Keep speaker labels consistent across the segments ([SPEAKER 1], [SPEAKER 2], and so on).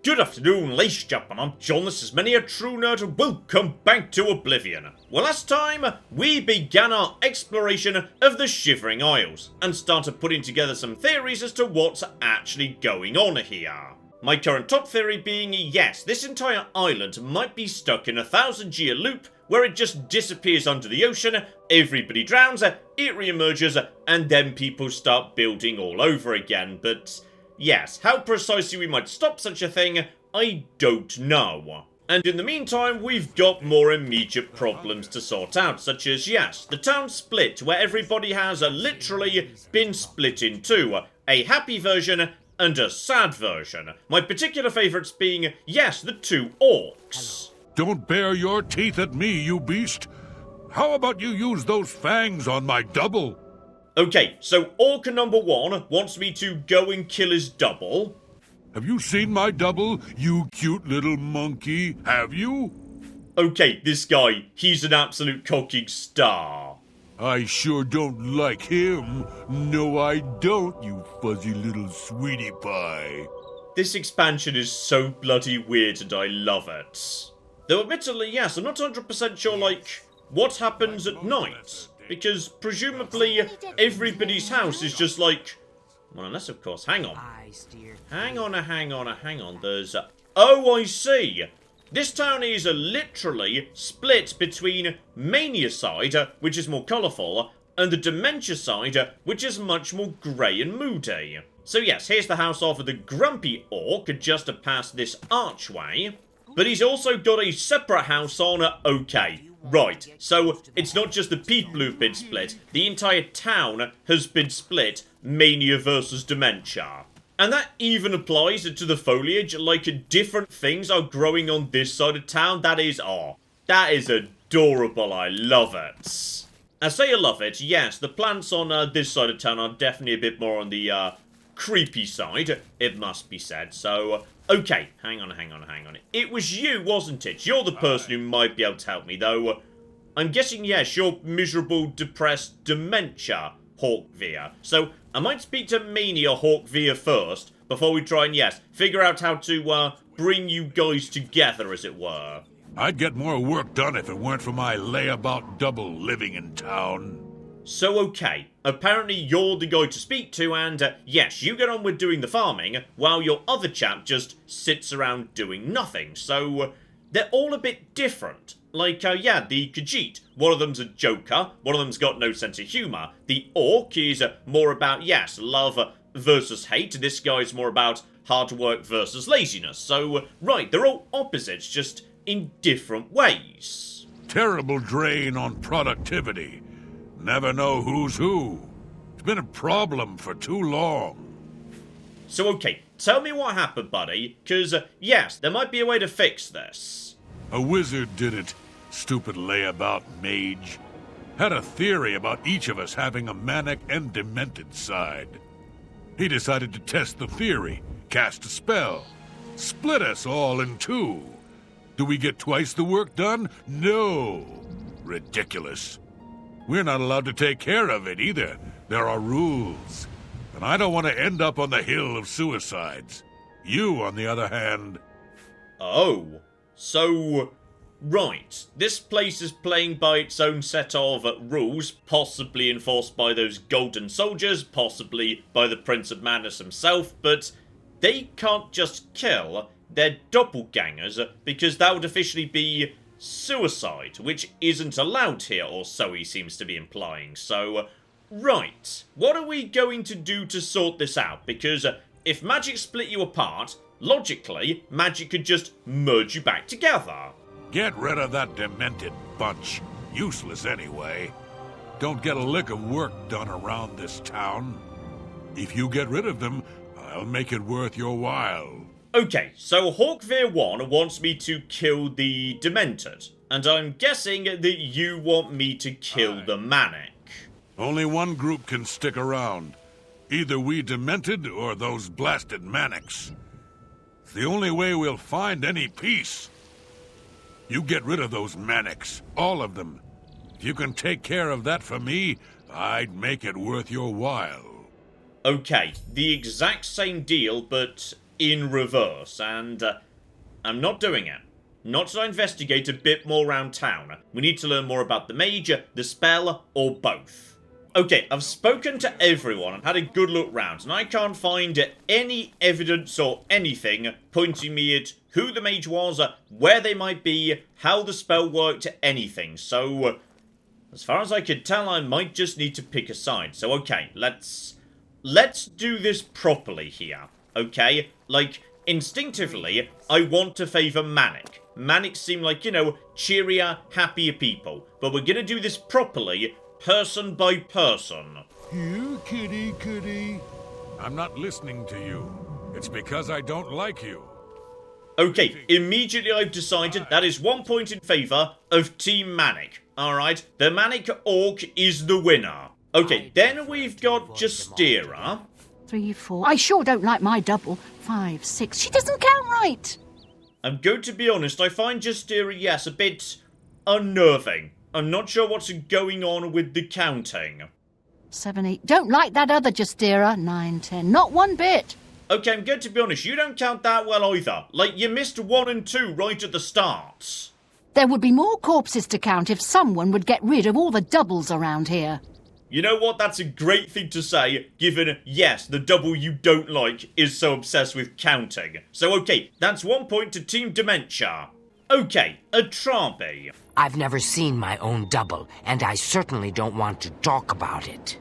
[SPEAKER 1] Good afternoon, ladies and gentlemen, I'm John, this is Many a True Nerd, and welcome back to Oblivion. Well, last time, we began our exploration of the Shivering Isles, and started putting together some theories as to what's actually going on here. My current top theory being, yes, this entire island might be stuck in a 1,000-year loop, where it just disappears under the ocean, everybody drowns, it re-emerges, and then people start building all over again, but... yes, how precisely we might stop such a thing, I don't know. And in the meantime, we've got more immediate problems to sort out, such as, yes, the town split, where everybody has literally been split in two. A happy version and a sad version. My particular favourites being, yes, the two orcs.
[SPEAKER 2] Don't bare your teeth at me, you beast. How about you use those fangs on my double?
[SPEAKER 1] Okay, so Orc number 1 wants me to go and kill his double.
[SPEAKER 2] Have you seen my double, you cute little monkey? Have you?
[SPEAKER 1] Okay, this guy, he's an absolute cocking star.
[SPEAKER 2] I sure don't like him. No, I don't, you fuzzy little sweetie pie.
[SPEAKER 1] This expansion is so bloody weird and I love it. Though admittedly, yes, I'm not 100% sure, like, what happens at night. Because, presumably, everybody's house is just like... well, unless, of course, hang on. Hang on, there's... oh, I see! This town is literally split between Mania side, which is more colourful, and the Dementia side, which is much more grey and moody. So yes, here's the house of the Grumpy Orc, just past this archway. But he's also got a separate house on... okay. Right, so it's not just the people who've been split, the entire town has been split, Mania versus Dementia. And that even applies to the foliage, like different things are growing on this side of town, that is adorable, I love it. I say I love it, yes, the plants on this side of town are definitely a bit more on the creepy side, it must be said, so... okay, hang on. It was you, wasn't it? You're the person who might be able to help me, though. I'm guessing, yes, you're miserable, depressed, dementia, Hawkveer. So, I might speak to Mania Hawkveer first, before we try and, yes, figure out how to, bring you guys together, as it were.
[SPEAKER 2] I'd get more work done if it weren't for my layabout double living in town.
[SPEAKER 1] So, okay, apparently you're the guy to speak to, and, yes, you get on with doing the farming, while your other chap just sits around doing nothing, so, they're all a bit different. Like, yeah, the Khajiit, one of them's a joker, one of them's got no sense of humour, the Orc is more about, yes, love versus hate, this guy's more about hard work versus laziness, so, right, they're all opposites, just in different ways.
[SPEAKER 2] Terrible drain on productivity. Never know who's who. It's been a problem for too long.
[SPEAKER 1] So, okay, tell me what happened, buddy, because, yes, there might be a way to fix this.
[SPEAKER 2] A wizard did it, stupid layabout mage. Had a theory about each of us having a manic and demented side. He decided to test the theory, cast a spell, split us all in two. Do we get twice the work done? No. Ridiculous. We're not allowed to take care of it, either. There are rules. And I don't want to end up on the hill of suicides. You, on the other hand...
[SPEAKER 1] oh. So... right. This place is playing by its own set of rules, possibly enforced by those golden soldiers, possibly by the Prince of Madness himself, but they can't just kill. They're doppelgangers, because that would officially be... suicide, which isn't allowed here, or so he seems to be implying, so... right, what are we going to do to sort this out? Because if magic split you apart, logically, magic could just merge you back together.
[SPEAKER 2] Get rid of that demented bunch. Useless anyway. Don't get a lick of work done around this town. If you get rid of them, I'll make it worth your while.
[SPEAKER 1] Okay, so Hawkveer 1 wants me to kill the Demented, and I'm guessing that you want me to kill the Manic.
[SPEAKER 2] Only one group can stick around. Either we Demented or those blasted Manics. It's the only way we'll find any peace. You get rid of those Manics, all of them. If you can take care of that for me, I'd make it worth your while.
[SPEAKER 1] Okay, the exact same deal, but in reverse, and I'm not doing it. Not till I investigate a bit more around town. We need to learn more about the mage, the spell, or both. Okay, I've spoken to everyone and had a good look round, and I can't find any evidence or anything pointing me at who the mage was, where they might be, how the spell worked, anything. So, as far as I could tell, I might just need to pick a side. So, okay, let's do this properly here, okay? Like, instinctively, I want to favour Manic. Manic seem like, you know, cheerier, happier people. But we're gonna do this properly, person by person.
[SPEAKER 2] You kitty. I'm not listening to you. It's because I don't like you.
[SPEAKER 1] Okay, immediately I've decided that is 1 point in favour of Team Manic. Alright, the Manic Orc is the winner. Okay, then we've got Justira.
[SPEAKER 3] 3, 4. I sure don't like my double. 5, 6. She doesn't count right.
[SPEAKER 1] I'm going to be honest, I find Justira, yes, a bit unnerving. I'm not sure what's going on with the counting.
[SPEAKER 3] 7, 8. Don't like that other Justira. 9, 10. Not one bit.
[SPEAKER 1] Okay, I'm going to be honest, you don't count that well either. Like, you missed 1 and 2 right at the start.
[SPEAKER 3] There would be more corpses to count if someone would get rid of all the doubles around here.
[SPEAKER 1] You know what? That's a great thing to say, given, yes, the double you don't like is so obsessed with counting. So, okay, that's 1 point to Team Dementia. Okay, Atrabi.
[SPEAKER 4] I've never seen my own double, and I certainly don't want to talk about it.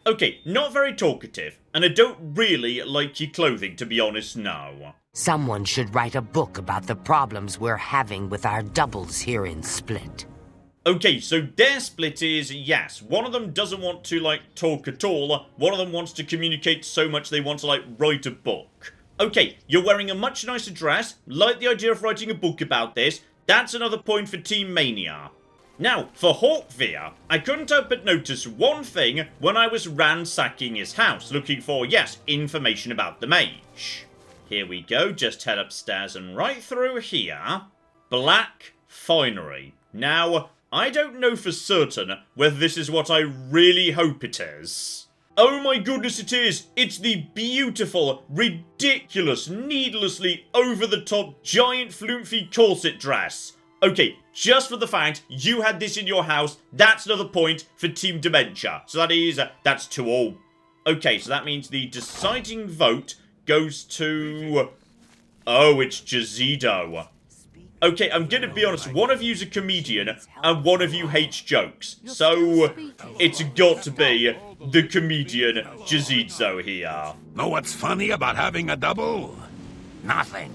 [SPEAKER 1] Okay, not very talkative, and I don't really like your clothing, to be honest, no.
[SPEAKER 4] Someone should write a book about the problems we're having with our doubles here in Split.
[SPEAKER 1] Okay, so their split is, yes, one of them doesn't want to, like, talk at all, one of them wants to communicate so much they want to, like, write a book. Okay, you're wearing a much nicer dress, like the idea of writing a book about this, that's another point for Team Mania. Now, for Hawkveer, I couldn't help but notice one thing when I was ransacking his house, looking for, yes, information about the mage. Here we go, just head upstairs and right through here. Black finery. Now, I don't know for certain whether this is what I really hope it is. Oh my goodness, it is! It's the beautiful, ridiculous, needlessly over-the-top, giant floofy corset dress. Okay, just for the fact you had this in your house, that's another point for Team Dementia. So that's 2-all. Okay, so that means the deciding vote goes to... Oh, it's Jazido. Okay, I'm gonna be honest, one of you's a comedian, and one of you hates jokes. So, it's got to be the comedian Jazido here.
[SPEAKER 2] Know what's funny about having a double? Nothing.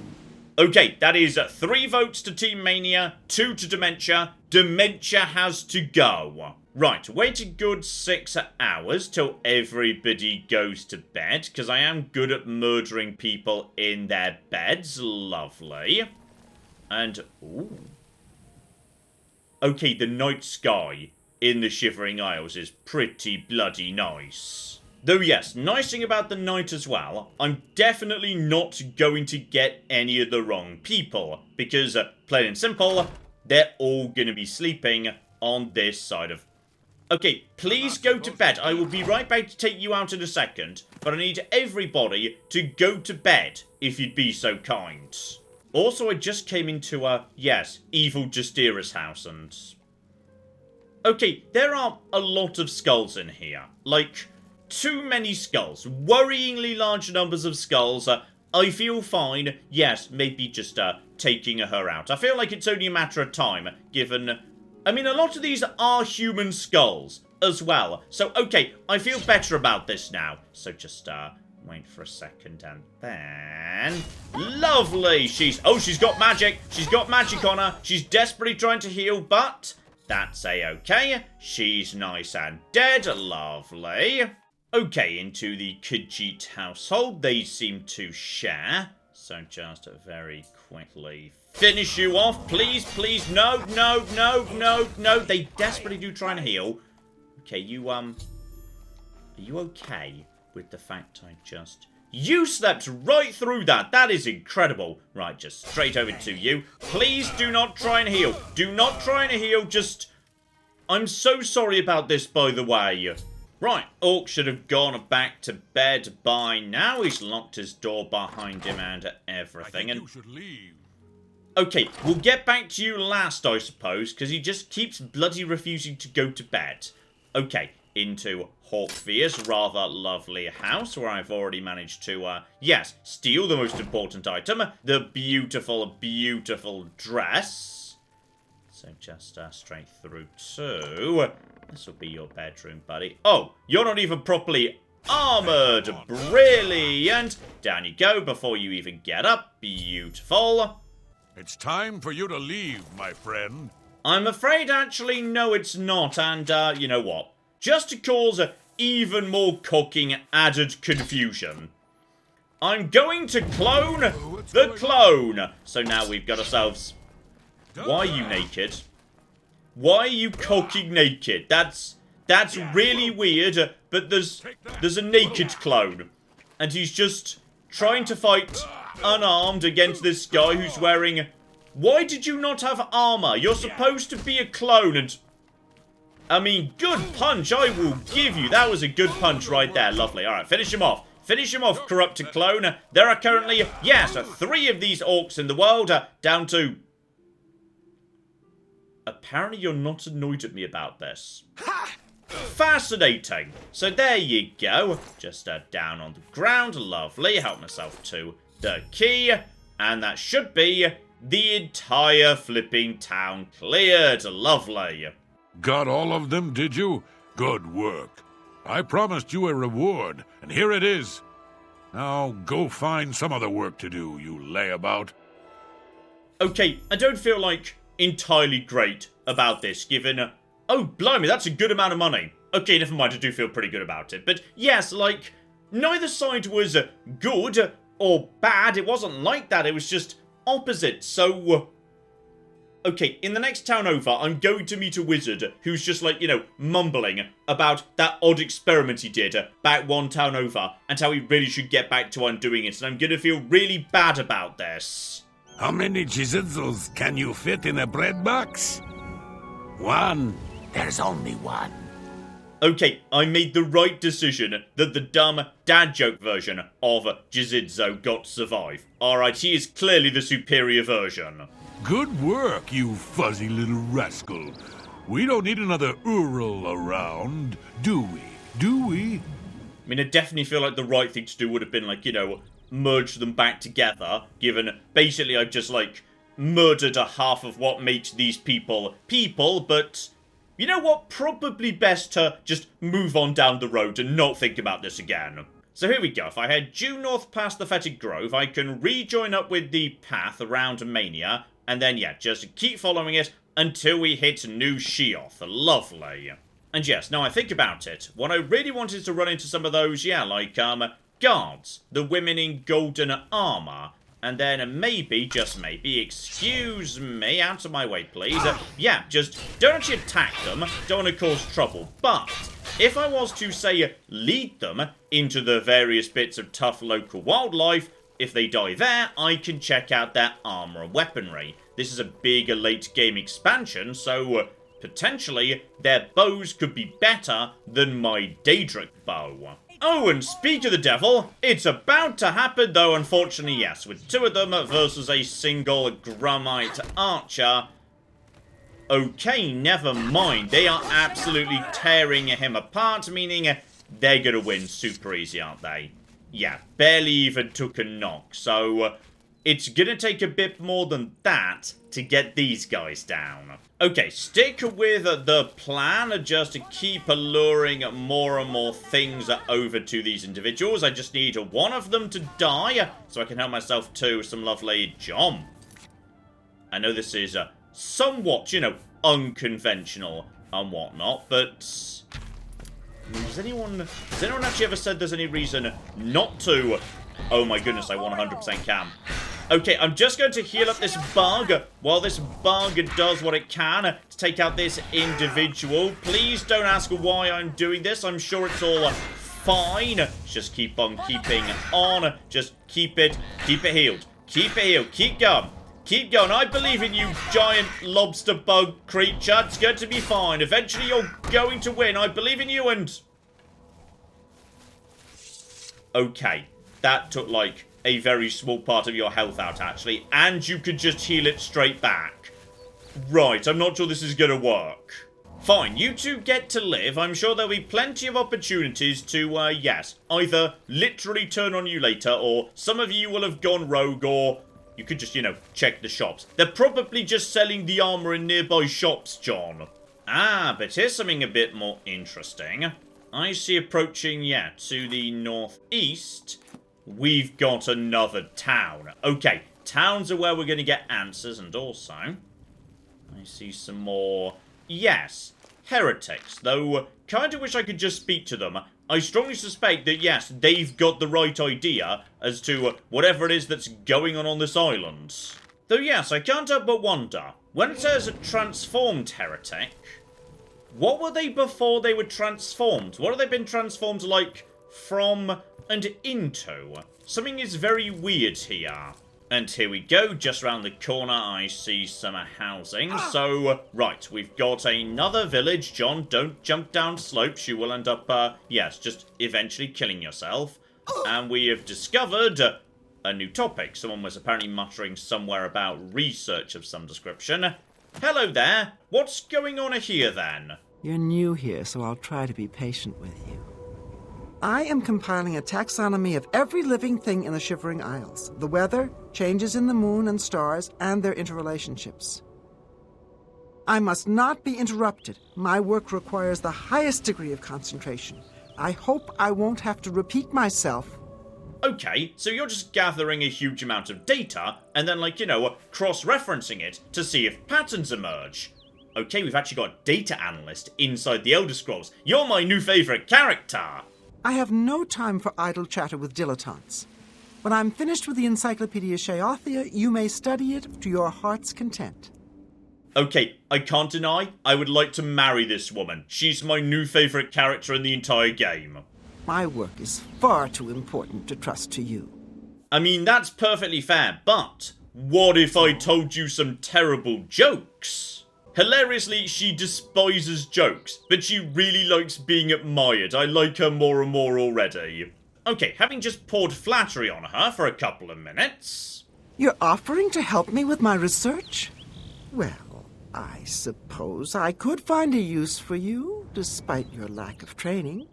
[SPEAKER 1] Okay, that is 3 votes to Team Mania, 2 to Dementia. Dementia has to go. Right, wait a good 6 hours till everybody goes to bed, because I am good at murdering people in their beds. Lovely. And, ooh. Okay, the night sky in the Shivering Isles is pretty bloody nice. Though yes, nice thing about the night as well, I'm definitely not going to get any of the wrong people. Because, plain and simple, they're all going to be sleeping on this side of... Okay, please go to bed. I will be right back to take you out in a second. But I need everybody to go to bed, if you'd be so kind. Also, I just came into, yes, evil Justira's house and... Okay, there are a lot of skulls in here. Like, too many skulls. Worryingly large numbers of skulls. I feel fine, yes, maybe just, taking her out. I feel like it's only a matter of time, given... I mean, a lot of these are human skulls as well. So, okay, I feel better about this now. So just, wait for a second and then... Lovely! She's got magic! She's got magic on her! She's desperately trying to heal, but... That's a-okay. She's nice and dead. Lovely. Okay, into the Khajiit household. They seem to share. So just very quickly finish you off. Please, please. No, no, no, no, no. They desperately do try and heal. Okay, you, are you okay with the fact I just... You slept right through that. That is incredible. Right, just straight over to you. Please do not try and heal. Do not try and heal. Just... I'm so sorry about this, by the way. Right, Orc should have gone back to bed by now. He's locked his door behind him and everything.
[SPEAKER 2] You should leave.
[SPEAKER 1] Okay, we'll get back to you last, I suppose, because he just keeps bloody refusing to go to bed. Okay, into Hawkfear's rather lovely house, where I've already managed to, yes, steal the most important item, the beautiful, beautiful dress. So just straight through to... This will be your bedroom, buddy. Oh, you're not even properly armoured. Brilliant. Down you go before you even get up. Beautiful.
[SPEAKER 2] It's time for you to leave, my friend.
[SPEAKER 1] I'm afraid, actually, no, it's not. And, you know what? Just to cause even more cocking added confusion, I'm going to clone the clone. So now we've got ourselves... Why are you naked? Why are you cocking naked? That's really weird, but there's a naked clone. And he's just trying to fight unarmed against this guy who's wearing... Why did you not have armor? You're supposed to be a clone and... I mean, good punch, I will give you. That was a good punch right there. Lovely. Alright, finish him off. Finish him off, corrupted clone. There are currently, yes, 3 of these orcs in the world, down to... Apparently you're not annoyed at me about this. Fascinating. So there you go. Just down on the ground. Lovely. Help myself to the key. And that should be the entire flipping town cleared. Lovely.
[SPEAKER 2] Got all of them, did you? Good work. I promised you a reward, and here it is. Now go find some other work to do, you layabout.
[SPEAKER 1] Okay, I don't feel like entirely great about this, given... oh, blimey, that's a good amount of money. Okay, never mind, I do feel pretty good about it. But yes, like, neither side was good or bad. It wasn't like that, it was just opposite. So, okay, in the next town over, I'm going to meet a wizard who's just like, you know, mumbling about that odd experiment he did back one town over and how he really should get back to undoing it. And I'm going to feel really bad about this.
[SPEAKER 5] How many jizzles can you fit in a bread box? 1. There's only 1.
[SPEAKER 1] Okay, I made the right decision that the dumb dad joke version of Jizidzo got to survive. Alright, he is clearly the superior version.
[SPEAKER 2] Good work, you fuzzy little rascal. We don't need another Ural around, do we? Do we?
[SPEAKER 1] I mean, I definitely feel like the right thing to do would have been, like, you know, merge them back together, given basically I've just, like, murdered a half of what makes these people, but you know what? Probably best to just move on down the road and not think about this again. So here we go. If I head due north past the Fetid Grove, I can rejoin up with the path around Mania, and then, yeah, just keep following it until we hit New Sheoth. Lovely. And yes, now I think about it, what I really wanted to run into some of those, yeah, like, guards, the women in golden armor, and then maybe, just maybe, excuse me, out of my way, please. Yeah, just don't actually attack them, don't want to cause trouble, but if I was to, say, lead them into the various bits of tough local wildlife, if they die there, I can check out their armor and weaponry. This is a big late-game expansion, so potentially their bows could be better than my Daedric bow. Oh, and speak of the devil, it's about to happen, though, unfortunately, yes, with 2 of them versus a single Grummite archer. Okay, never mind. They are absolutely tearing him apart, meaning they're gonna win super easy, aren't they? Yeah, barely even took a knock, so it's gonna take a bit more than that to get these guys down. Okay, stick with the plan, just to keep alluring more and more things over to these individuals. I just need 1 of them to die, so I can help myself to some lovely jump. I know this is somewhat, you know, unconventional and whatnot, but has anyone actually ever said there's any reason not to? Oh my goodness, I 100% can. Okay, I'm just going to heal up this bug while this bug does what it can to take out this individual. Please don't ask why I'm doing this. I'm sure it's all fine. Just keep on keeping on. Just keep it healed. Keep it healed. Keep going. Keep going. I believe in you, giant lobster bug creature. It's going to be fine. Eventually, you're going to win. I believe in you, and Okay, that took, like, a very small part of your health out, actually. And you could just heal it straight back. Right, I'm not sure this is gonna work. Fine, you two get to live. I'm sure there'll be plenty of opportunities to, yes, either literally turn on you later, or some of you will have gone rogue, or you could just, you know, check the shops. They're probably just selling the armor in nearby shops, John. Ah, but here's something a bit more interesting. I see approaching, yeah, to the northeast, we've got another town. Okay, towns are where we're going to get answers, and also, I see some more, yes, heretics, though kind of wish I could just speak to them. I strongly suspect that, yes, they've got the right idea as to whatever it is that's going on this island. Though, yes, I can't help but wonder, when it says a transformed heretic, what were they before they were transformed? What have they been transformed, like, from and into? Something is very weird here. And here we go, just round the corner I see some housing. So, right, we've got another village. John, don't jump down slopes. You will end up, yes, just eventually killing yourself. And we have discovered a new topic. Someone was apparently muttering somewhere about research of some description. Hello there. What's going on here, then?
[SPEAKER 6] You're new here, so I'll try to be patient with you. I am compiling a taxonomy of every living thing in the Shivering Isles. The weather, changes in the moon and stars, and their interrelationships. I must not be interrupted. My work requires the highest degree of concentration. I hope I won't have to repeat myself.
[SPEAKER 1] Okay, so you're just gathering a huge amount of data, and then, like, you know, cross-referencing it to see if patterns emerge. Okay, we've actually got a data analyst inside the Elder Scrolls. You're my new favourite character!
[SPEAKER 6] I have no time for idle chatter with dilettantes. When I'm finished with the Encyclopedia Sheothia, you may study it to your heart's content.
[SPEAKER 1] Okay, I can't deny, I would like to marry this woman. She's my new favourite character in the entire game.
[SPEAKER 6] My work is far too important to trust to you.
[SPEAKER 1] I mean, that's perfectly fair, but what if I told you some terrible jokes? Hilariously, she despises jokes, but she really likes being admired. I like her more and more already. Okay, having just poured flattery on her for a couple of minutes...
[SPEAKER 6] You're offering to help me with my research? Well, I suppose I could find a use for you, despite your lack of training.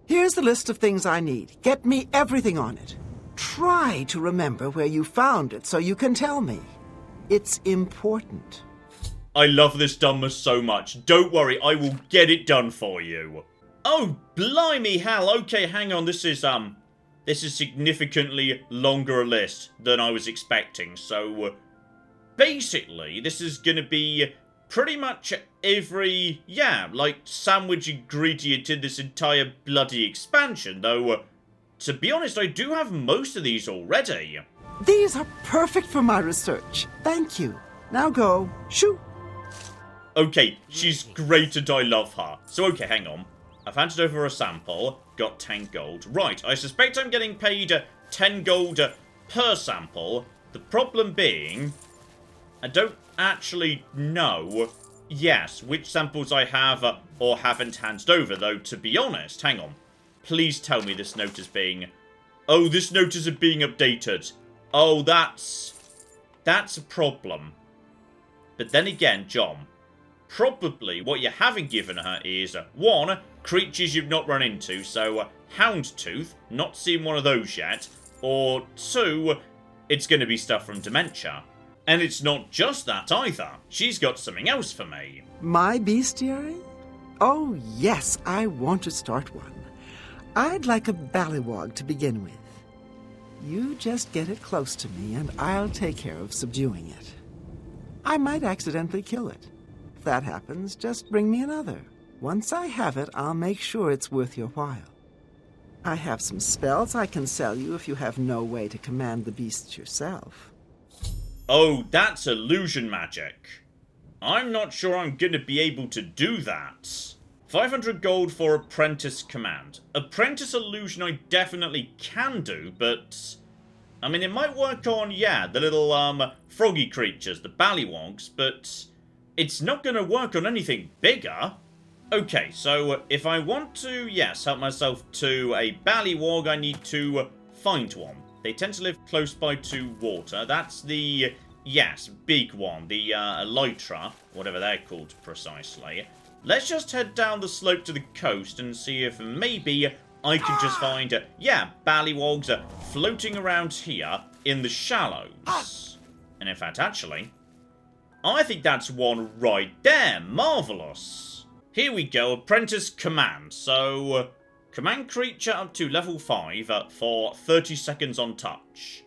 [SPEAKER 6] Here's the list of things I need. Get me everything on it. Try to remember where you found it so you can tell me. It's important.
[SPEAKER 1] I love this dumbness so much. Don't worry, I will get it done for you. Oh, blimey hell. Okay, hang on. This is significantly longer a list than I was expecting. So, basically, this is going to be pretty much every, yeah, like, sandwich ingredient in this entire bloody expansion. Though, to be honest, I do have most of these already.
[SPEAKER 6] These are perfect for my research. Thank you. Now go. Shoo!
[SPEAKER 1] Okay, she's great and I love her. So, okay, hang on. I've handed over a sample, got 10 gold. Right, I suspect I'm getting paid 10 gold per sample. The problem being, I don't actually know, yes, which samples I have or haven't handed over, though, to be honest. Hang on. Please tell me this note is being... Oh, this note isn't being updated. Oh, that's a problem. But then again, John... Probably what you haven't given her is, 1, creatures you've not run into, so Houndtooth, not seen one of those yet, or 2, it's going to be stuff from Dementia. And it's not just that either, she's got something else for me.
[SPEAKER 6] My bestiary? Oh yes, I want to start one. I'd like a ballywog to begin with. You just get it close to me and I'll take care of subduing it. I might accidentally kill it. If that happens, just bring me another. Once I have it, I'll make sure it's worth your while. I have some spells I can sell you if you have no way to command the beasts yourself.
[SPEAKER 1] Oh, that's illusion magic. I'm not sure I'm going to be able to do that. 500 gold for apprentice command. Apprentice illusion I definitely can do, but... I mean, it might work on, yeah, the little, froggy creatures, the ballywogs, but... It's not going to work on anything bigger. Okay, so if I want to, yes, help myself to a ballywog, I need to find one. They tend to live close by to water. That's the, yes, big one. The elytra, whatever they're called precisely. Let's just head down the slope to the coast and see if maybe I can just find, yeah, ballywogs floating around here in the shallows. And in fact, actually, I think that's one right there. Marvellous. Here we go, apprentice command. So, command creature up to level 5 for 30 seconds on touch.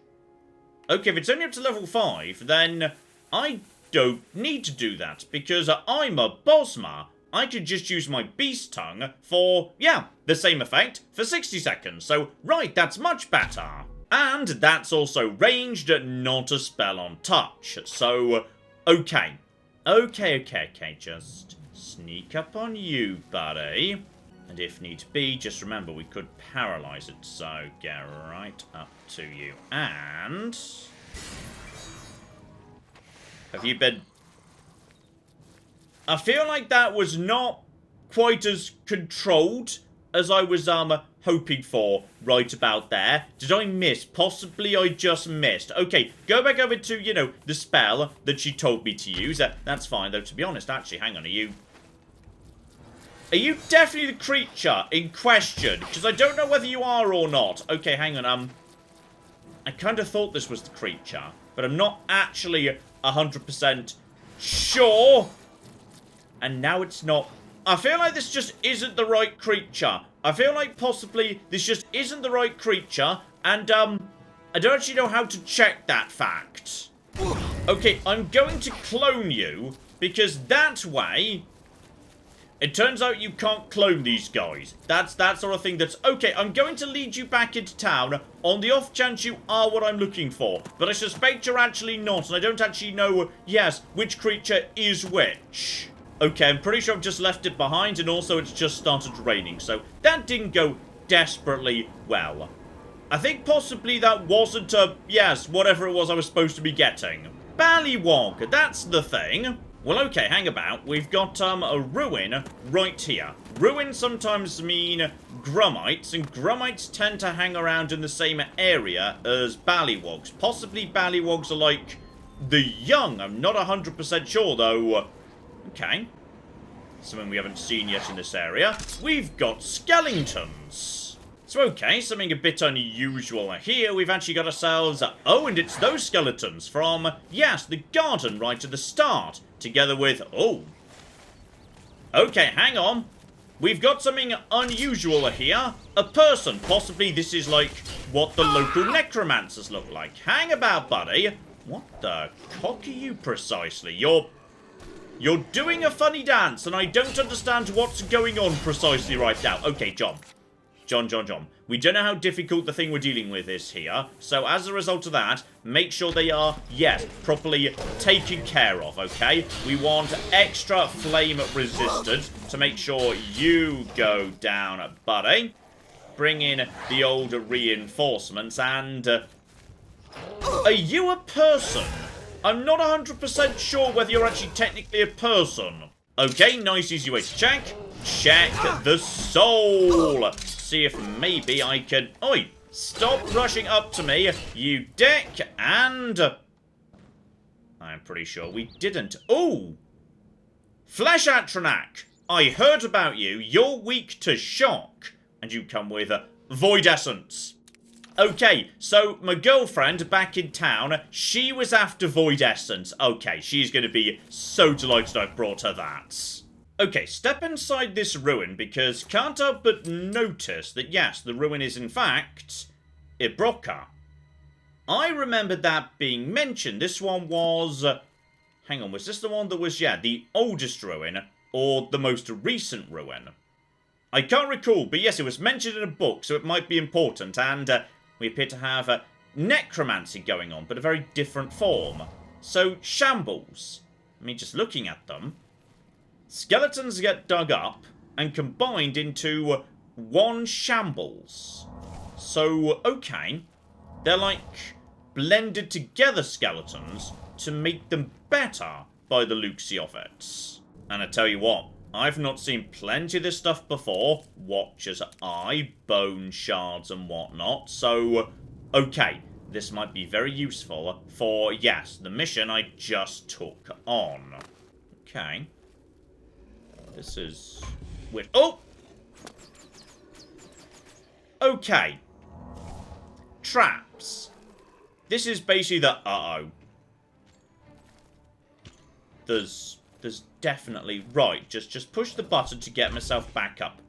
[SPEAKER 1] Okay, if it's only up to level 5, then I don't need to do that, because I'm a Bosma. I could just use my beast tongue for, yeah, the same effect for 60 seconds. So, right, that's much better. And that's also ranged, not a spell on touch. So, okay. Okay, just sneak up on you, buddy. And if need be, just remember we could paralyze it. So get right up to you. And have you been... I feel like that was not quite as controlled as I was hoping for right about there. Did I miss? Possibly I just missed. Okay, go back over to, you know, the spell that she told me to use. That's fine, though, to be honest. Actually, hang on, Are you definitely the creature in question? Because I don't know whether you are or not. Okay, hang on, I kind of thought this was the creature, but I'm not actually 100% sure. And now it's not. I feel like this just isn't the right creature. I feel like possibly this just isn't the right creature, and I don't actually know how to check that fact. Okay, I'm going to clone you, because that way... It turns out you can't clone these guys. That's that sort of thing that's... Okay, I'm going to lead you back into town on the off chance you are what I'm looking for. But I suspect you're actually not, and I don't actually know, yes, which creature is which. Okay, I'm pretty sure I've just left it behind, and also it's just started raining. So that didn't go desperately well. I think possibly that wasn't yes, whatever it was I was supposed to be getting. Ballywog, that's the thing. Well, okay, hang about. We've got a ruin right here. Ruins sometimes mean grummites, and grummites tend to hang around in the same area as ballywogs. Possibly ballywogs are like the young. I'm not 100% sure, though. Okay. Something we haven't seen yet in this area. We've got skeletons. So, okay, something a bit unusual here. We've actually got ourselves... Oh, and it's those skeletons from, yes, the garden right at the start. Together with... Oh. Okay, hang on. We've got something unusual here. A person. Possibly this is like what the local necromancers look like. Hang about, buddy. What the cock are you precisely? You're doing a funny dance, and I don't understand what's going on precisely right now. Okay, John. John. We don't know how difficult the thing we're dealing with is here. So as a result of that, make sure they are, yes, properly taken care of, okay? We want extra flame resistant to make sure you go down, buddy. Bring in the old reinforcements and... are you a person? I'm not 100% sure whether you're actually technically a person. Okay, nice easy way to check. Check the soul. See if maybe I can... Oi! Stop rushing up to me, you dick! And... I'm pretty sure we didn't. Ooh! Flesh Atronak! I heard about you. You're weak to shock. And you come with Void Essence. Okay, so my girlfriend back in town, she was after Void Essence. Okay, she's going to be so delighted I've brought her that. Okay, step inside this ruin, because can't help but notice that, yes, the ruin is, in fact, Ebrocca. I remembered that being mentioned. This one was... hang on, was this the one that was, yeah, the oldest ruin, or the most recent ruin? I can't recall, but yes, it was mentioned in a book, so it might be important, and we appear to have necromancy going on, but a very different form. So, shambles. I mean, just looking at them... Skeletons get dug up and combined into one shambles. So, okay. They're like blended together skeletons to make them better by the looks of it. And I tell you what, I've not seen plenty of this stuff before. Watcher's Eye, bone shards and whatnot. So, okay, this might be very useful for, yes, the mission I just took on. Okay. This is weird. Oh! Okay. Traps. This is basically the uh-oh. There's definitely... Right, just push the button to get myself back up.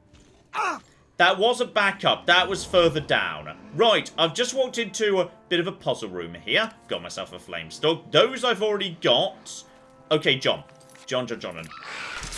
[SPEAKER 1] That was a backup. That was further down. Right, I've just walked into a bit of a puzzle room here. Got myself a flame stalk. Those I've already got. Okay, John. John.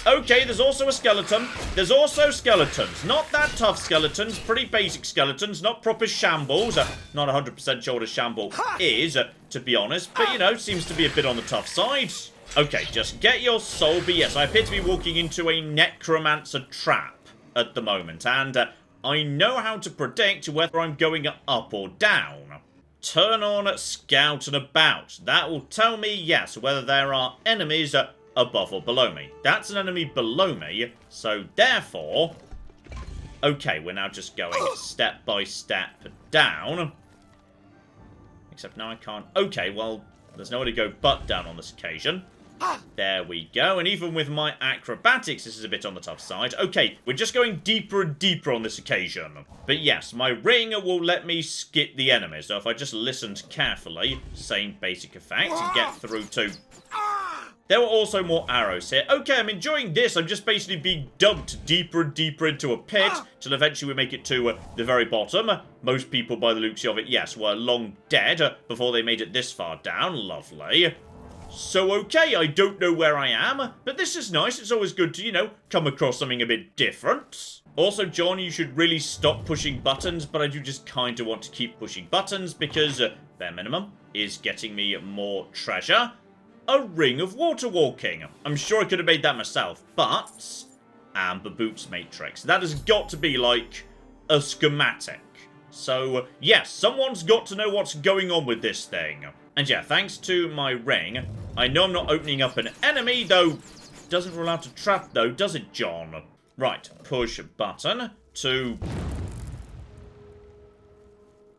[SPEAKER 1] Okay, there's also a skeleton. There's also skeletons. Not that tough skeletons. Pretty basic skeletons. Not proper shambles. Not 100% sure what a shamble is, to be honest. But, you know, seems to be a bit on the tough side. Okay, just get your soul. But yes, I appear to be walking into a necromancer trap at the moment. And I know how to predict whether I'm going up or down. Turn on Scout and About. That will tell me, yes, whether there are enemies above or below me. That's an enemy below me, so therefore... Okay, we're now just going step by step down. Except now I can't... Okay, well, there's nowhere to go but down on this occasion. There we go, and even with my acrobatics, this is a bit on the tough side. Okay, we're just going deeper and deeper on this occasion. But yes, my ring will let me skip the enemies. So if I just listened carefully, same basic effect, and get through to... There were also more arrows here. Okay, I'm enjoying this. I'm just basically being dumped deeper and deeper into a pit till eventually we make it to the very bottom. Most people, by the looks of it, yes, were long dead before they made it this far down. Lovely. So, okay, I don't know where I am, but this is nice. It's always good to, you know, come across something a bit different. Also, John, you should really stop pushing buttons, but I do just kind of want to keep pushing buttons because, bare minimum, is getting me more treasure. A ring of water walking. I'm sure I could have made that myself, but Amber Boots Matrix. That has got to be like a schematic. So, yes, someone's got to know what's going on with this thing. And yeah, thanks to my ring, I know I'm not opening up an enemy, though doesn't rule out a trap, though, does it, John? Right, push button to...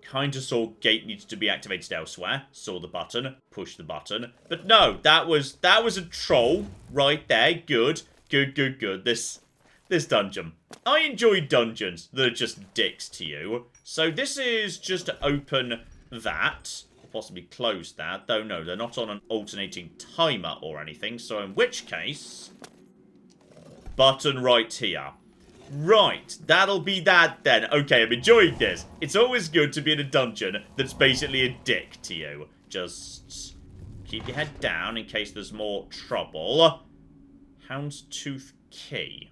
[SPEAKER 1] Kinda saw gate needs to be activated elsewhere. Saw the button, push the button. But no, that was a troll right there. Good. This dungeon. I enjoy dungeons that are just dicks to you. So this is just to open that. Possibly close that. Though no, they're not on an alternating timer or anything. So in which case... Button right here. Right, that'll be that then. Okay, I'm enjoying this. It's always good to be in a dungeon that's basically a dick to you. Just keep your head down in case there's more trouble. Houndstooth key.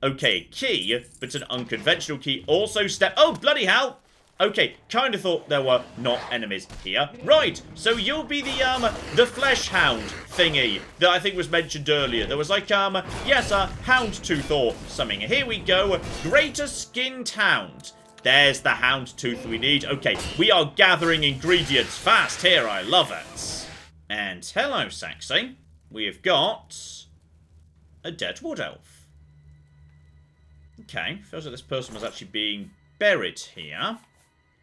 [SPEAKER 1] Okay, key, but an unconventional key. Also step... Oh, bloody hell! Okay, kind of thought there were not enemies here. Right, so you'll be the flesh hound thingy that I think was mentioned earlier. There was like, yes, a houndtooth or something. Here we go. Greater skinned hound. There's the houndtooth we need. Okay, we are gathering ingredients fast here. I love it. And hello, sexy. We have got a dead wood elf. Okay, feels like this person was actually being buried here.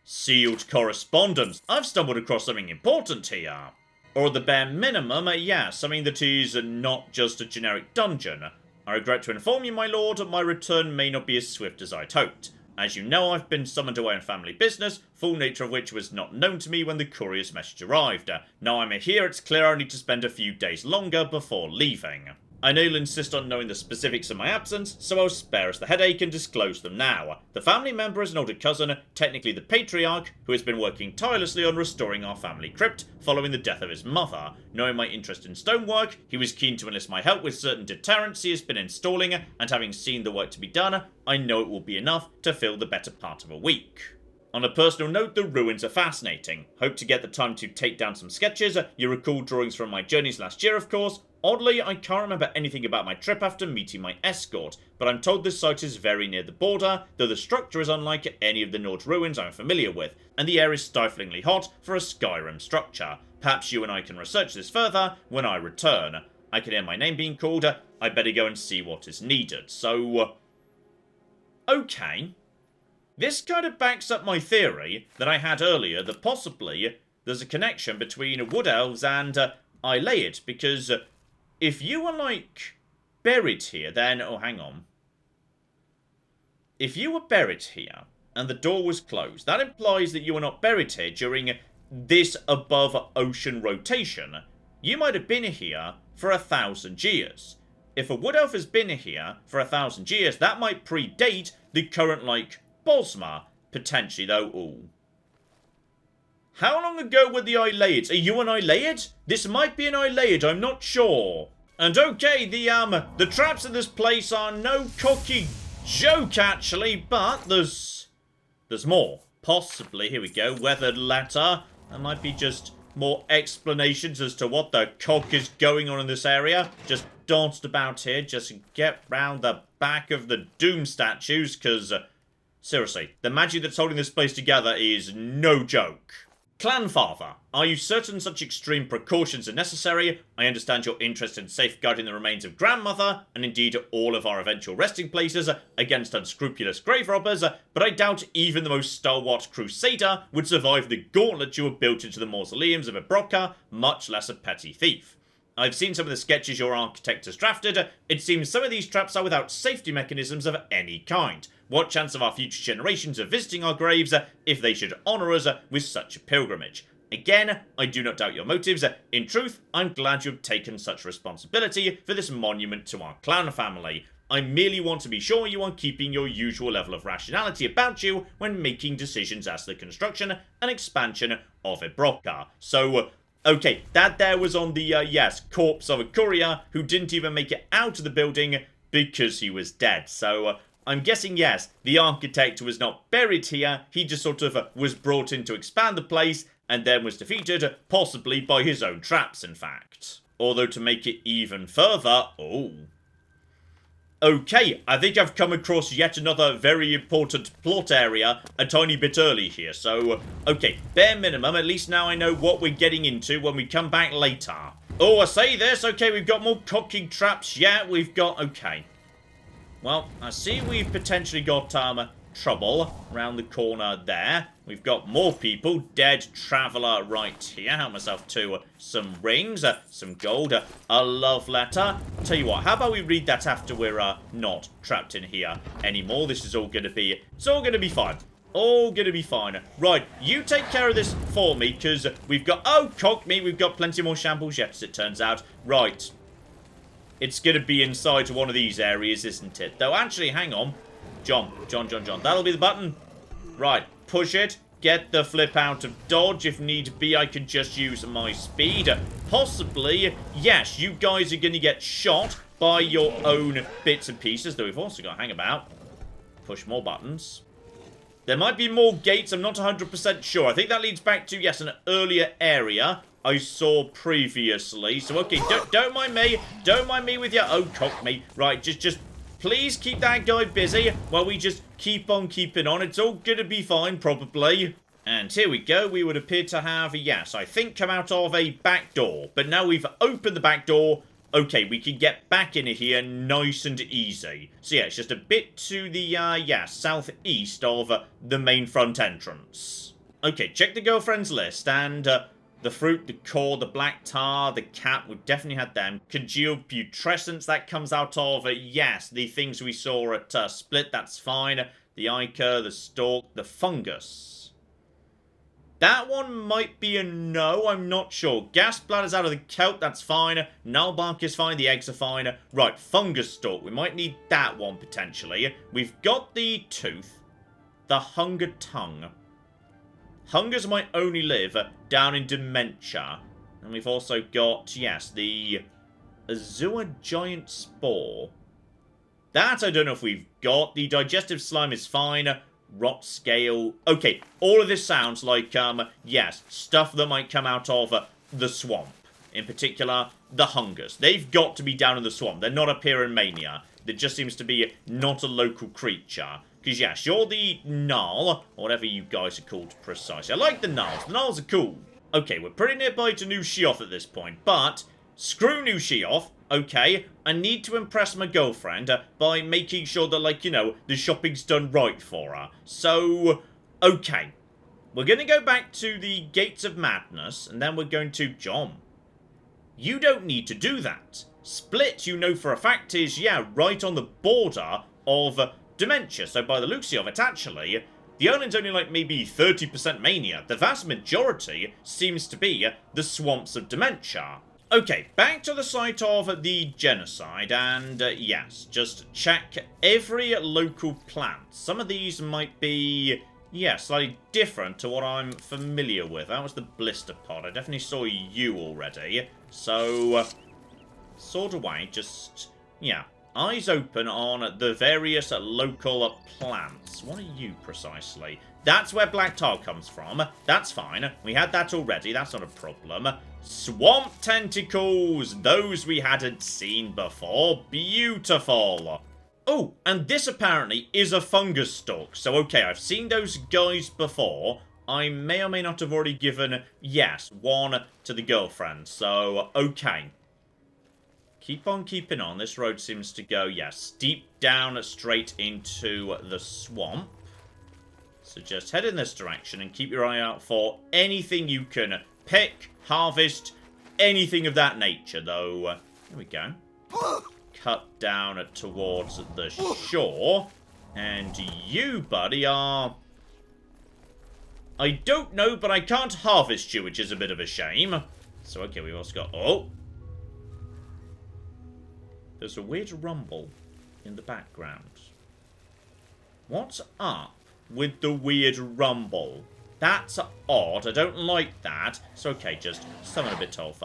[SPEAKER 1] Sealed correspondence. I've stumbled across something important here. Or at the bare minimum, yeah, something that is not just a generic dungeon. I regret to inform you, my lord, my return may not be as swift as I'd hoped. As you know, I've been summoned away on family business, full nature of which was not known to me when the courier's message arrived. Now I'm here, it's clear I need to spend a few days longer before leaving. I know you'll insist on knowing the specifics of my absence, so I'll spare us the headache and disclose them now. The family member is an older cousin, technically the patriarch, who has been working tirelessly on restoring our family crypt following the death of his mother. Knowing my interest in stonework, he was keen to enlist my help with certain deterrents he has been installing, and having seen the work to be done, I know it will be enough to fill the better part of a week. On a personal note, the ruins are fascinating. Hope to get the time to take down some sketches. You recall drawings from my journeys last year, of course. Oddly, I can't remember anything about my trip after meeting my escort, but I'm told this site is very near the border, though the structure is unlike any of the Nord ruins I'm familiar with, and the air is stiflingly hot for a Skyrim structure. Perhaps you and I can research this further when I return. I can hear my name being called. I better go and see what is needed. So, okay. This kind of backs up my theory that I had earlier that possibly there's a connection between Wood Elves and Ileid, because if you were, like, buried here, then... Oh, hang on. If you were buried here and the door was closed, that implies that you were not buried here during this above-ocean rotation. You might have been here for 1,000 years. If a Wood Elf has been here for 1,000 years, that might predate the current, like, Bosma, potentially, though. Ooh. How long ago were the Ileids? Are you an Ileid? This might be an Ileid, I'm not sure. And okay, the traps in this place are no cocky joke, actually, but there's more. Possibly, here we go, weathered letter. There might be just more explanations as to what the cock is going on in this area. Just danced about here, just get round the back of the Doom statues, because... seriously, the magic that's holding this place together is no joke. Clan Father, are you certain such extreme precautions are necessary? I understand your interest in safeguarding the remains of Grandmother, and indeed all of our eventual resting places, against unscrupulous grave robbers, but I doubt even the most stalwart crusader would survive the gauntlet you have built into the mausoleums of Ebrocca, much less a petty thief. I've seen some of the sketches your architect has drafted. It seems some of these traps are without safety mechanisms of any kind. What chance of our future generations of visiting our graves if they should honour us with such a pilgrimage? Again, I do not doubt your motives. In truth, I'm glad you have taken such responsibility for this monument to our clan family. I merely want to be sure you are keeping your usual level of rationality about you when making decisions as to the construction and expansion of Ebrocca. So... okay, that there was on the, yes, corpse of a courier who didn't even make it out of the building because he was dead. So, I'm guessing, yes, the architect was not buried here. He just sort of was brought in to expand the place and then was defeated, possibly by his own traps, in fact. Although, to make it even further... oh... okay, I think I've come across yet another very important plot area a tiny bit early here, so, okay, bare minimum, at least now I know what we're getting into when we come back later. Oh, I say this, okay, we've got more cocking traps, yeah, we've got, okay. Well, I see we've potentially got, trouble around the corner there. We've got more people. Dead traveller right here. Help myself to some rings, some gold, a love letter. Tell you what, how about we read that after we're not trapped in here anymore? This is all going to be, it's all going to be fine. All going to be fine. Right, you take care of this for me, because we've got, oh, cock me, we've got plenty more shambles yet, as it turns out. Right. It's going to be inside one of these areas, isn't it? Though, actually, hang on. John. That'll be the button. Right, push it. Get the flip out of dodge. If need be, I can just use my speed. Possibly, yes, you guys are going to get shot by your own bits and pieces. Though we've also got hang about. Push more buttons. There might be more gates. I'm not 100% sure. I think that leads back to, yes, an earlier area I saw previously. So, okay, don't mind me. Don't mind me with you. Oh, cock me. Right, just please keep that guy busy while we just keep on keeping on. It's all gonna be fine, probably. And here we go. We would appear to have, yes, I think come out of a back door. But now we've opened the back door. Okay, we can get back into here nice and easy. So, yeah, it's just a bit to the, southeast of the main front entrance. Okay, check the girlfriend's list, and, the fruit, the core, the black tar, the cat, we've definitely had them. Congealed putrescence, that comes out of, yes, the things we saw at Split, that's fine. The ichor, the stalk, the fungus. That one might be a no, I'm not sure. Gas bladder's out of the kelp, that's fine. Null bark is fine, the eggs are fine. Right, fungus stalk, we might need that one potentially. We've got the tooth, the hunger tongue. Hungers might only live down in dementia. And we've also got, yes, the Azure Giant Spore. That I don't know if we've got. The digestive slime is fine. Rot scale. Okay, all of this sounds like, yes, stuff that might come out of the swamp. In particular, the Hungers. They've got to be down in the swamp. They're not up here in Mania. There just seems to be not a local creature. Because, yes, you're the Null, or whatever you guys are called precisely. I like the Nulls. The Nulls are cool. Okay, we're pretty nearby to New Sheoth at this point, but screw New Sheoth, okay, I need to impress my girlfriend by making sure that, like, you know, the shopping's done right for her. So, okay. We're going to go back to the Gates of Madness, and then we're going to... John, you don't need to do that. Split, you know for a fact, is, yeah, right on the border of dementia. So by the looks of it, actually, the island's only like maybe 30% mania. The vast majority seems to be the swamps of dementia. Okay, back to the site of the genocide, and yes, just check every local plant. Some of these might be, yeah, slightly different to what I'm familiar with. That was the blister pod. I definitely saw you already. So, sort away, just, yeah, eyes open on the various local plants. What are you precisely? That's where black tar comes from. That's fine. We had that already. That's not a problem. Swamp tentacles. Those we hadn't seen before. Beautiful. Oh, and this apparently is a fungus stalk. So, okay, I've seen those guys before. I may or may not have already given, yes, one to the girlfriend. So, okay. Keep on keeping on. This road seems to go, yes, steep down straight into the swamp. So just head in this direction and keep your eye out for anything you can pick, harvest, anything of that nature, though. Here we go. Cut down towards the shore. And you, buddy, are... I don't know, but I can't harvest you, which is a bit of a shame. So, okay, we've also got... Oh! There's a weird rumble in the background. What's up with the weird rumble? That's odd. I don't like that. So, okay, just summon a bit of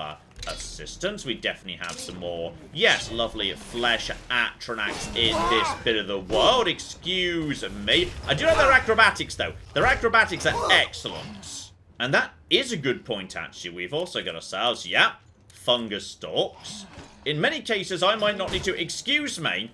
[SPEAKER 1] assistance. We definitely have some more, yes, lovely flesh atronachs in this bit of the world. Excuse me. I do like their acrobatics, though. Their acrobatics are excellent. And that is a good point, actually. We've also got ourselves, yeah, fungus stalks. In many cases, I might not need to. Excuse me.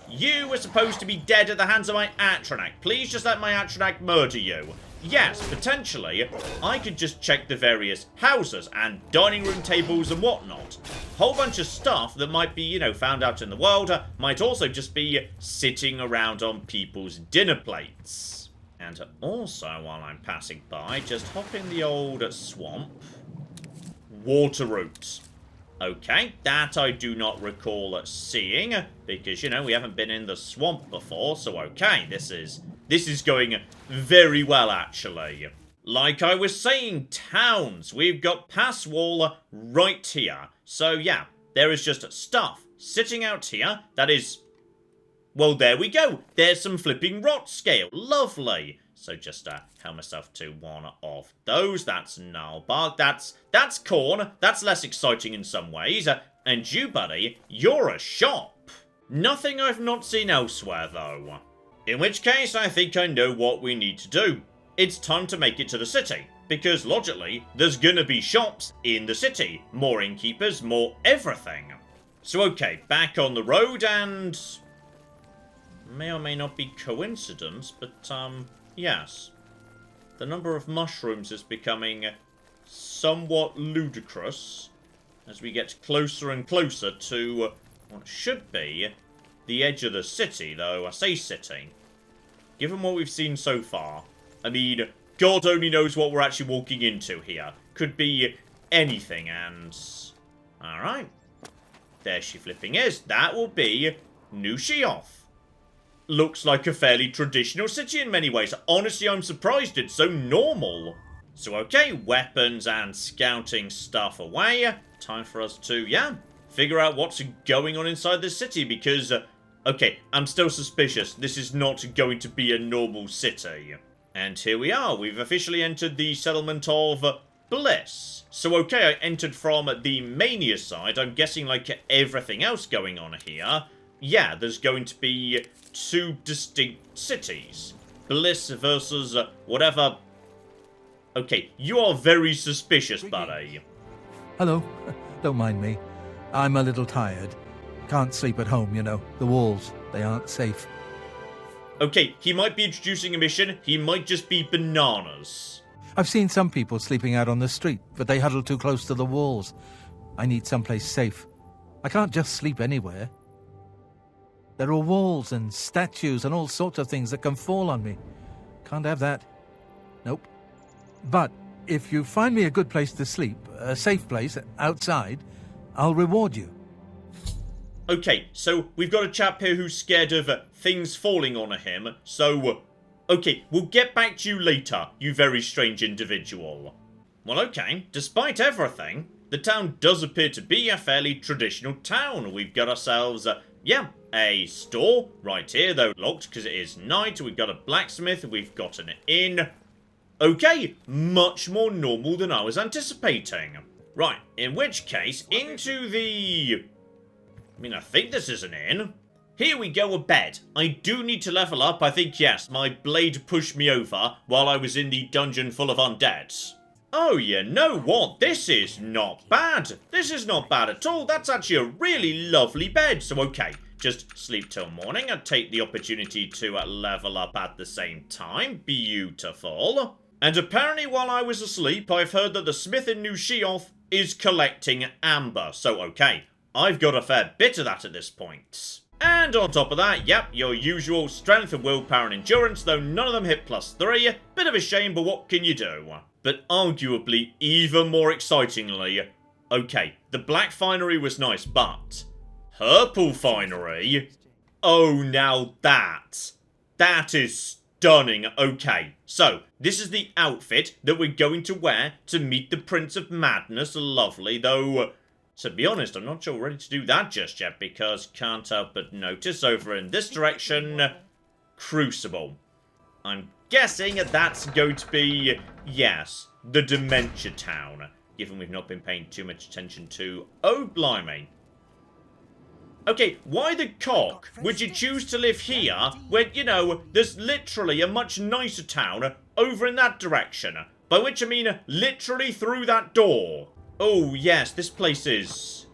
[SPEAKER 1] You were supposed to be dead at the hands of my atronach. Please just let my atronach murder you. Yes, potentially, I could just check the various houses and dining room tables and whatnot. Whole bunch of stuff that might be, you know, found out in the world might also just be sitting around on people's dinner plates. And also, while I'm passing by, just hop in the old swamp. Water roots. Okay, that I do not recall seeing, because, you know, we haven't been in the swamp before, so okay, this is going very well, actually. Like I was saying, towns. We've got Pass Wall right here. So, yeah, there is just stuff sitting out here that is... Well, there we go. There's some flipping rot scale. Lovely. So just help myself to one of those. That's gnarlbark. That's corn. That's less exciting in some ways. And you, buddy, you're a shop. Nothing I've not seen elsewhere, though. In which case, I think I know what we need to do. It's time to make it to the city. Because, logically, there's gonna be shops in the city. More innkeepers, more everything. So, okay, back on the road, and... May or may not be coincidence, but, yes. The number of mushrooms is becoming somewhat ludicrous as we get closer and closer to what should be the edge of the city, though I say city. Given what we've seen so far, I mean, God only knows what we're actually walking into here. Could be anything, and... Alright. There she flipping is. That will be New Sheoth. Looks like a fairly traditional city in many ways. Honestly, I'm surprised it's so normal. So, okay, weapons and scouting stuff away. Time for us to, yeah, figure out what's going on inside the city because, okay, I'm still suspicious. This is not going to be a normal city. And here we are. We've officially entered the settlement of Bliss. So, okay, I entered from the Mania side. I'm guessing like everything else going on here. Yeah, there's going to be two distinct cities. Bliss versus whatever. Okay, you are very suspicious, buddy.
[SPEAKER 7] Hello. Don't mind me. I'm a little tired. Can't sleep at home, you know. The walls, they aren't safe.
[SPEAKER 1] Okay, he might be introducing a mission. He might just be bananas.
[SPEAKER 7] I've seen some people sleeping out on the street, but they huddle too close to the walls. I need someplace safe. I can't just sleep anywhere. There are walls and statues and all sorts of things that can fall on me. Can't have that. Nope. But if you find me a good place to sleep, a safe place outside, I'll reward you.
[SPEAKER 1] Okay, so we've got a chap here who's scared of things falling on him, so... okay, we'll get back to you later, you very strange individual. Well, okay, despite everything, the town does appear to be a fairly traditional town. We've got ourselves, a store right here, though locked because it is night. We've got a blacksmith, we've got an inn. Okay, much more normal than I was anticipating. Right, in which case, into the... I mean, I think this is an inn. Here we go, a bed. I do need to level up. I think, yes, my blade pushed me over while I was in the dungeon full of undeads. Oh, you know what? This is not bad. This is not bad at all. That's actually a really lovely bed. So, okay, just sleep till morning and take the opportunity to level up at the same time. Beautiful. And apparently while I was asleep, I've heard that the smith in New Sheoth is collecting amber. So, okay, I've got a fair bit of that at this point. And on top of that, yep, your usual strength and willpower and endurance, though none of them hit +3. Bit of a shame, but what can you do? But arguably, even more excitingly, okay, the black finery was nice, but purple finery? Oh, now that is stunning. Okay, so this is the outfit that we're going to wear to meet the Prince of Madness. Lovely, though... to be honest, I'm not sure we're ready to do that just yet, because can't help but notice over in this direction, Crucible. I'm guessing that's going to be, yes, the Dementia Town, given we've not been paying too much attention to... oh, blimey. Okay, why the cock would you choose to live here when, you know, there's literally a much nicer town over in that direction? By which I mean literally through that door. Oh, yes, this place is...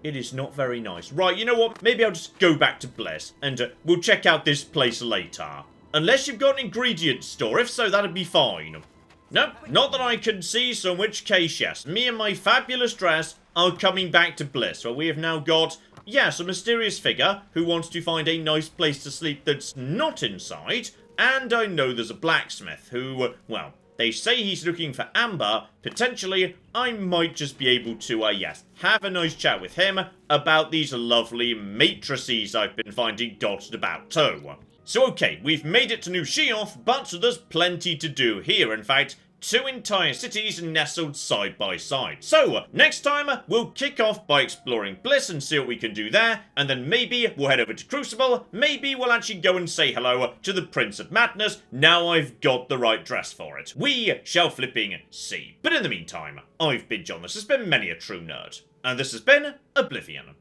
[SPEAKER 1] it is not very nice. Right, you know what? Maybe I'll just go back to Bliss, and we'll check out this place later. Unless you've got an ingredient store. If so, that'd be fine. Nope, not that I can see, so in which case, yes. Me and my fabulous dress are coming back to Bliss, where we have now got, yes, a mysterious figure who wants to find a nice place to sleep that's not inside. And I know there's a blacksmith who, well... they say he's looking for amber. Potentially, I might just be able to, yes, have a nice chat with him about these lovely matrices I've been finding dotted about too. So okay, we've made it to New Sheoth, but there's plenty to do here. In fact, 2 entire cities nestled side by side. So, next time, we'll kick off by exploring Bliss and see what we can do there, and then maybe we'll head over to Crucible, maybe we'll actually go and say hello to the Prince of Madness, now I've got the right dress for it. We shall flipping see. But in the meantime, I've been John, this has been Many a True Nerd, and this has been Oblivion.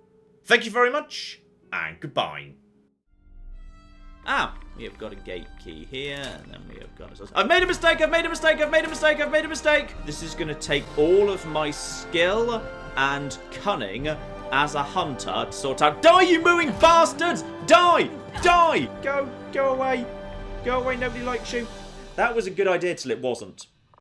[SPEAKER 1] Thank you very much, and goodbye.
[SPEAKER 8] Ah, we have got a gate key here, and then we have got... I've made a mistake, I've made a mistake, I've made a mistake, I've made a mistake! This is going to take all of my skill and cunning as a hunter to sort out... die, you mooing bastards! Die! Die! Go away. Go away, nobody likes you. That was a good idea till it wasn't.